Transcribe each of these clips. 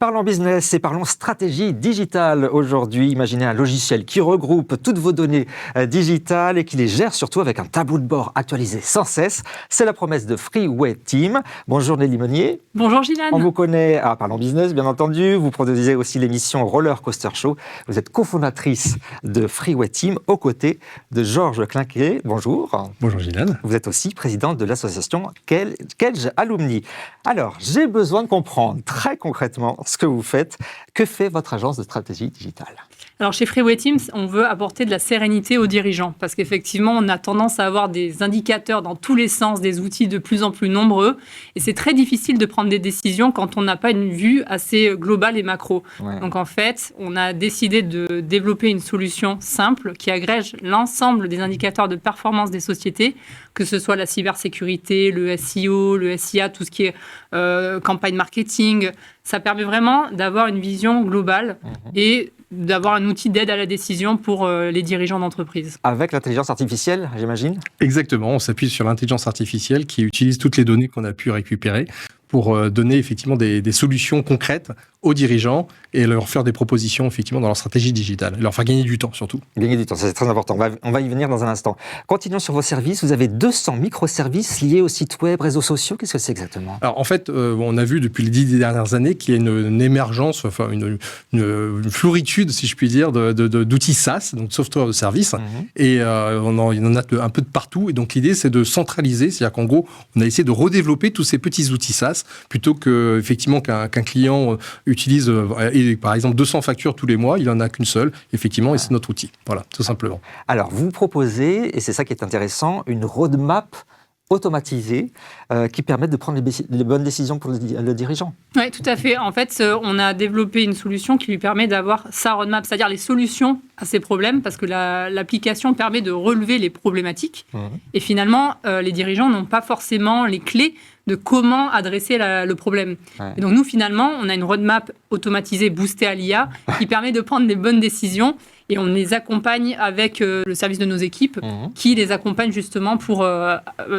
Parlons business et parlons stratégie digitale aujourd'hui. Imaginez un logiciel qui regroupe toutes vos données digitales et qui les gère surtout avec un tableau de bord actualisé sans cesse. C'est la promesse de Freeway Team. Bonjour Nelly Meunier. Bonjour Gilles. On vous connaît à Parlons Business, bien entendu. Vous produisez aussi l'émission Roller Coaster Show. Vous êtes cofondatrice de Freeway Team aux côtés de Georges Clinquet. Bonjour. Bonjour Gilles. Vous êtes aussi présidente de l'association Kedge Alumni. Alors, j'ai besoin de comprendre très concrètement ce que vous faites. Que fait votre agence de stratégie digitale ? Alors chez Freeway Teams, on veut apporter de la sérénité aux dirigeants parce qu'effectivement, on a tendance à avoir des indicateurs dans tous les sens, des outils de plus en plus nombreux et c'est très difficile de prendre des décisions quand on n'a pas une vue assez globale et macro. Ouais. Donc en fait, on a décidé de développer une solution simple qui agrège l'ensemble des indicateurs de performance des sociétés, que ce soit la cybersécurité, le SEO, le SIA, tout ce qui est campagne marketing. Ça permet vraiment d'avoir une vision globale et d'avoir un outil d'aide à la décision pour les dirigeants d'entreprise. Avec l'intelligence artificielle, j'imagine ? Exactement, on s'appuie sur l'intelligence artificielle qui utilise toutes les données qu'on a pu récupérer pour donner effectivement des solutions concrètes aux dirigeants et leur faire des propositions effectivement dans leur stratégie digitale, et leur faire gagner du temps surtout. Gagner du temps, ça c'est très important. On va y venir dans un instant. Continuons sur vos services. Vous avez 200 microservices liés aux sites web, réseaux sociaux. Qu'est-ce que c'est exactement ? Alors en fait, on a vu depuis les 10 dernières années qu'il y a une émergence, enfin une floritude, si je puis dire, d'outils SaaS, donc software de service, et il y en a un peu de partout. Et donc l'idée, c'est de centraliser, c'est-à-dire qu'en gros, on a essayé de redévelopper tous ces petits outils SaaS plutôt qu'effectivement qu'un client utilise par exemple 200 factures tous les mois, il n'en a qu'une seule, effectivement, et c'est notre outil. Voilà, tout simplement. Alors, vous proposez, et c'est ça qui est intéressant, une roadmap automatisée qui permet de prendre les bonnes décisions pour le dirigeant. Oui, tout à fait. En fait, on a développé une solution qui lui permet d'avoir sa roadmap, c'est-à-dire les solutions à ses problèmes, parce que l'application permet de relever les problématiques. Et finalement, les dirigeants n'ont pas forcément les clés de comment adresser le problème. Ouais. Et donc nous, finalement, on a une roadmap automatisée, boostée à l'IA, qui permet de prendre des bonnes décisions. Et on les accompagne avec le service de nos équipes qui les accompagne justement pour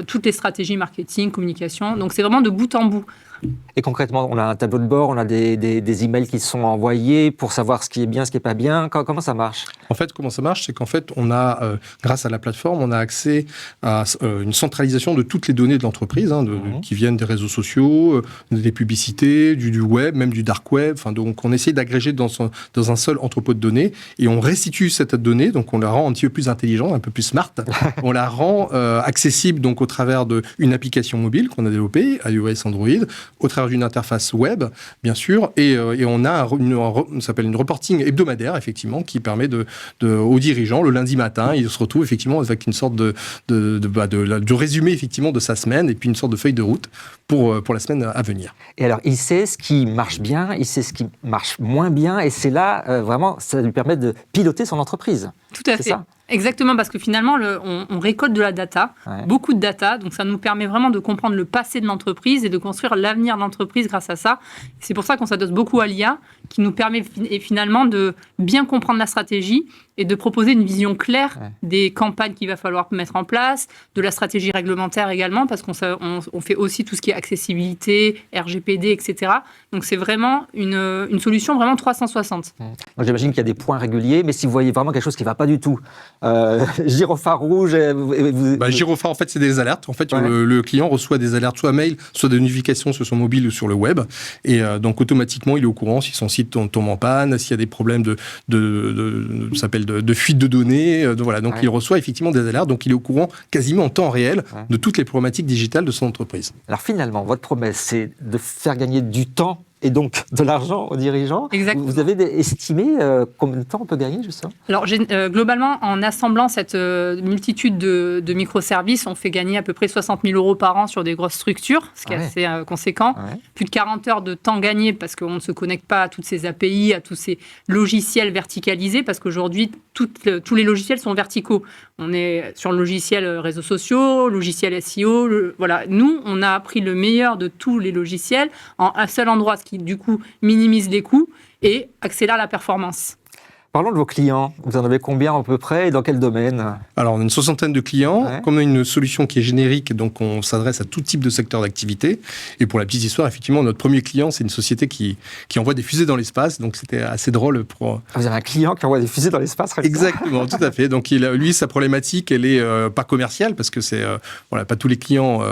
toutes les stratégies marketing, communication. Donc c'est vraiment de bout en bout. Et concrètement, on a un tableau de bord, on a des emails qui sont envoyés pour savoir ce qui est bien, ce qui n'est pas bien. Comment ça marche ? En fait, comment ça marche ? C'est qu'en fait, on a, grâce à la plateforme, on a accès à une centralisation de toutes les données de l'entreprise, qui viennent des réseaux sociaux, des publicités, du web, même du dark web. Enfin, donc, on essaie d'agréger dans un seul entrepôt de données et on restitue cette donnée, donc on la rend un petit peu plus intelligente, un peu plus smart. On la rend accessible donc, au travers d'une application mobile qu'on a développée, iOS, Android, au travers d'une interface web, bien sûr, et on a ça s'appelle une reporting hebdomadaire, effectivement, qui permet aux dirigeants, le lundi matin, ils se retrouvent effectivement avec une sorte de résumé, effectivement, de sa semaine, et puis une sorte de feuille de route pour la semaine à venir. Et alors, il sait ce qui marche bien, il sait ce qui marche moins bien, et c'est là, vraiment, ça lui permet de piloter son entreprise. Tout à fait. Ça ? Exactement, parce que finalement, on récolte de la data, beaucoup de data, donc ça nous permet vraiment de comprendre le passé de l'entreprise et de construire l'avenir de l'entreprise grâce à ça. C'est pour ça qu'on s'adosse beaucoup à l'IA, qui nous permet finalement de bien comprendre la stratégie et de proposer une vision claire des campagnes qu'il va falloir mettre en place, de la stratégie réglementaire également, parce qu'on fait aussi tout ce qui est accessibilité, RGPD, etc. Donc c'est vraiment une solution vraiment 360. Donc j'imagine qu'il y a des points réguliers, mais si vous voyez vraiment quelque chose qui ne va pas du tout, gyrophare rouge... Gyrophare, en fait, c'est des alertes. En fait, le client reçoit des alertes, soit mail, soit des notifications sur son mobile ou sur le web. Et donc, automatiquement, il est au courant si son site tombe en panne, s'il y a des problèmes de fuite de données. Donc, il reçoit effectivement des alertes. Donc, il est au courant quasiment en temps réel de toutes les problématiques digitales de son entreprise. Alors, finalement, votre promesse, c'est de faire gagner du temps et donc de l'argent aux dirigeants. Exactement. Vous avez estimé combien de temps on peut gagner, justement ? Alors, globalement, en assemblant cette multitude de microservices, on fait gagner à peu près 60 000 € par an sur des grosses structures, ce qui est assez conséquent. Plus de 40 heures de temps gagné parce qu'on ne se connecte pas à toutes ces API, à tous ces logiciels verticalisés, parce qu'aujourd'hui, tous les logiciels sont verticaux. On est sur le logiciel réseaux sociaux, logiciel SEO. Voilà. Nous, on a appris le meilleur de tous les logiciels en un seul endroit, ce qui, du coup, minimise les coûts et accélère la performance. Parlons de vos clients. Vous en avez combien à peu près et dans quel domaine? Alors, on a une soixantaine de clients. Ouais. Comme on a une solution qui est générique, donc on s'adresse à tout type de secteur d'activité. Et pour la petite histoire, effectivement, notre premier client, c'est une société qui envoie des fusées dans l'espace. Donc, c'était assez drôle pour... Vous avez un client qui envoie des fusées dans l'espace? Exactement, tout à fait. Donc, lui, sa problématique, elle est pas commerciale, parce que c'est... voilà, pas tous les clients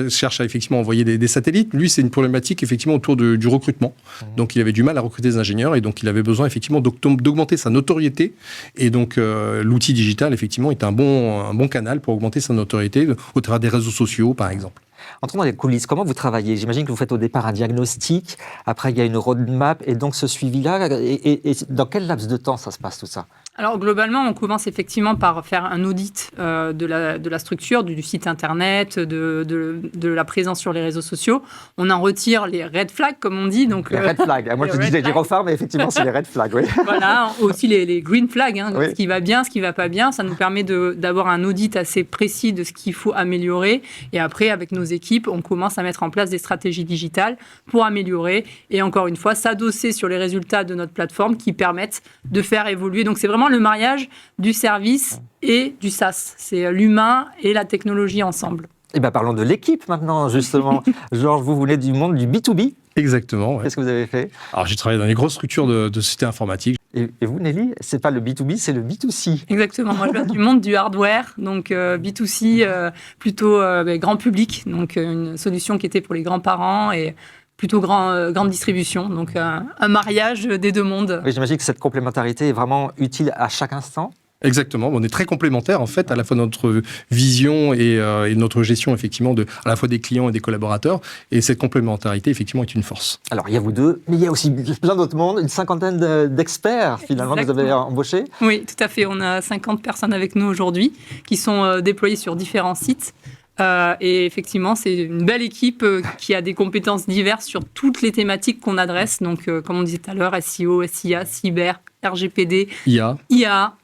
cherchent à effectivement envoyer des satellites. Lui, c'est une problématique, effectivement, autour du recrutement. Donc, il avait du mal à recruter des ingénieurs et donc, il avait besoin, effectivement, d'augmenter sa notoriété. Et donc, l'outil digital, effectivement, est un bon canal pour augmenter sa notoriété au travers des réseaux sociaux, par exemple. Entrons dans les coulisses. Comment vous travaillez? J'imagine que vous faites au départ un diagnostic, après il y a une roadmap, et donc ce suivi-là, et dans quel laps de temps ça se passe tout ça? Alors globalement, on commence effectivement par faire un audit de la structure, du site internet, de la présence sur les réseaux sociaux. On en retire les red flags, comme on dit. Donc, Les red flags. Moi, je disais gyrophare, mais effectivement, c'est les red flags, oui. Voilà, aussi les green flags, Oui. ce qui va bien, ce qui ne va pas bien. Ça nous permet d'avoir un audit assez précis de ce qu'il faut améliorer. Et après, avec nos équipes, on commence à mettre en place des stratégies digitales pour améliorer. Et encore une fois, s'adosser sur les résultats de notre plateforme qui permettent de faire évoluer. Donc, c'est vraiment le mariage du service et du SaaS. C'est l'humain et la technologie ensemble. Eh bien, parlons de l'équipe maintenant, justement. Georges, vous venez du monde du B2B. Exactement. Ouais. Qu'est-ce que vous avez fait? Alors, j'ai travaillé dans les grosses structures de sociétés informatiques. Et vous, Nelly, c'est pas le B2B, c'est le B2C. Exactement. Moi, je viens du monde du hardware, donc B2C, plutôt grand public, donc une solution qui était pour les grands-parents et plutôt grande distribution, donc un mariage des deux mondes. Oui, j'imagine que cette complémentarité est vraiment utile à chaque instant. Exactement, on est très complémentaires en fait, à la fois notre vision et notre gestion effectivement à la fois des clients et des collaborateurs, et cette complémentarité effectivement est une force. Alors il y a vous deux, mais il y a aussi plein d'autres mondes, une cinquantaine d'experts finalement que vous avez embauchés. Oui, tout à fait, on a 50 personnes avec nous aujourd'hui qui sont déployées sur différents sites. Et effectivement, c'est une belle équipe qui a des compétences diverses sur toutes les thématiques qu'on adresse. Donc, comme on disait tout à l'heure, SEO, SIA, cyber, RGPD, IA,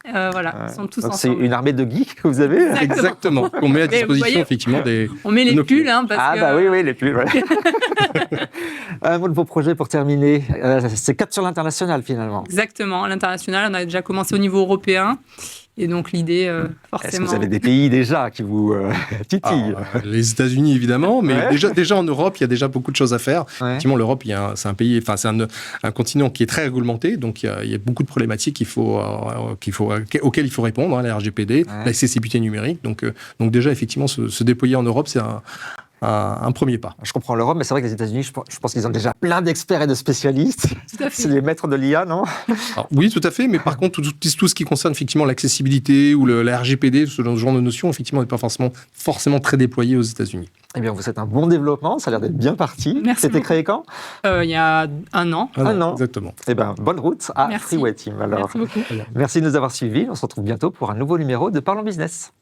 voilà, ils sont tous donc ensemble. C'est une armée de geeks que vous avez. Exactement, qu'on met à disposition effectivement des... On met les pulls, parce que... bah oui, les pulls, ouais. Un mot de vos projets pour terminer. C'est cap sur l'international finalement. Exactement, à l'international, on a déjà commencé au niveau européen. Et donc l'idée, forcément... Est-ce que vous avez des pays déjà qui vous titillent? Les États-Unis évidemment, mais déjà en Europe, il y a déjà beaucoup de choses à faire. Ouais. Effectivement, l'Europe, c'est un pays, c'est un continent qui est très réglementé, donc il y a beaucoup de problématiques auxquelles il faut répondre, la RGPD, l'accessibilité numérique. Donc déjà, effectivement, se déployer en Europe, c'est un premier pas. Je comprends l'Europe, mais c'est vrai que les États-Unis, je pense qu'ils ont déjà plein d'experts et de spécialistes. Tout à fait. C'est les maîtres de l'IA, non? Alors, oui, tout à fait, mais par contre, tout ce qui concerne effectivement l'accessibilité ou la RGPD, ce genre de notions, effectivement, n'est pas forcément très déployé aux États-Unis. Eh bien, vous êtes un bon développement, ça a l'air d'être bien parti. Merci C'était beaucoup. créé quand? Il y a un an. Un an. Exactement. Eh bien, bonne route à Merci. Freeway Team. Alors. Merci beaucoup. Merci de nous avoir suivis. On se retrouve bientôt pour un nouveau numéro de Parlons Business.